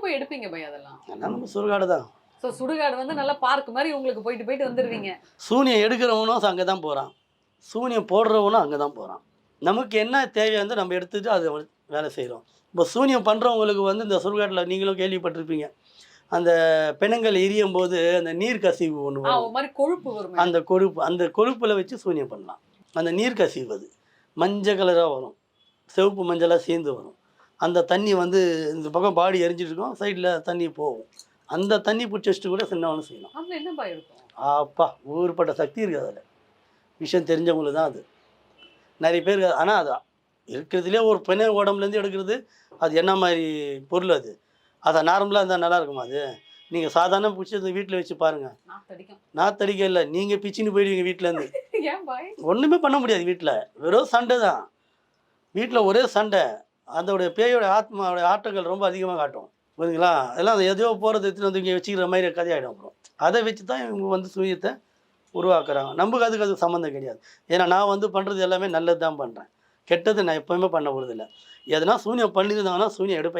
போய் எடுப்பீங்க பை அதெல்லாம்? அதெல்லாம் நம்ம சுடுகாடு தான். ஸோ சுடுகாடு வந்து நல்லா பார்க் மாதிரி உங்களுக்கு போயிட்டு போயிட்டு வந்துடுவீங்க. சூனியம் எடுக்கிறவனும் அங்கே தான் போகிறான், சூனியம் போடுறவனும் அங்கே தான் போகிறான். நமக்கு என்ன தேவையோ வந்து நம்ம எடுத்துகிட்டு அதை வேலை செய்கிறோம். இப்போ சூனியம் பண்ணுறவங்களுக்கு வந்து இந்த சுடுகாட்டில் நீங்களும் கேள்விப்பட்டிருப்பீங்க, அந்த பிணங்கள் எரியும் போது அந்த நீர் கசிவு ஒன்று வரும், மாதிரி கொழுப்பு வரும். அந்த கொழுப்பில் வச்சு சூனியம் பண்ணலாம். அந்த நீர் கசிவு அது மஞ்சள் கலராக வரும், சிவப்பு மஞ்சளாக சேர்ந்து வரும். அந்த தண்ணி வந்து இந்த பக்கம் பாடி எரிஞ்சிட்டு இருக்கும், சைடில் தண்ணி போகும். அந்த தண்ணி பிடிச்சி வச்சுட்டு கூட சின்னவனும் செய்யலாம். அதில் என்ன பயம் இருக்கும்? அப்பா ஊருப்பட்ட சக்தி இருக்குது அதில். விஷயம் தெரிஞ்சவங்களுக்கு தான் அது. நிறைய பேர் ஆனால் அது இருக்கிறதுலே ஒரு பெண்ணை உடம்புலேருந்து எடுக்கிறது, அது என்ன மாதிரி பொருள் அது? அதை நார்மலாக இருந்தால் நல்லா இருக்குமா அது? நீங்கள் சாதாரண பிடிச்சி அந்த வீட்டில் வச்சு பாருங்கள், நாத்தடிக்க இல்லை, நீங்கள் பிச்சுன்னு போயிடுவீங்க வீட்டிலேருந்து. ஒன்றுமே பண்ண முடியாது வீட்டில், வெறும் சண்டை தான். வீட்டில் ஒரே சண்டை. அதோடைய பேயோட ஆத்மாவோடைய ஆட்டங்கள் ரொம்ப அதிகமாக காட்டும், புரியுதுங்களா? அதெல்லாம் எதையோ போகிறது எடுத்துகிட்டு வந்து இங்கே வச்சுக்கிற மாதிரி கதையாகிடும். அப்புறம் அதை வச்சு தான் இவங்க வந்து சூனியத்தை உருவாக்குறாங்க. நமக்கு அதுக்கு சம்மந்தம் கிடையாது. ஏன்னா நான் வந்து பண்ணுறது எல்லாமே நல்லது தான் பண்ணுறேன், கெட்டது நான் எப்போவுமே பண்ண போகிறதில்ல. எதனா சூனியம் பண்ணியிருந்தாங்கன்னா சூனியம் எடுப்பேன்.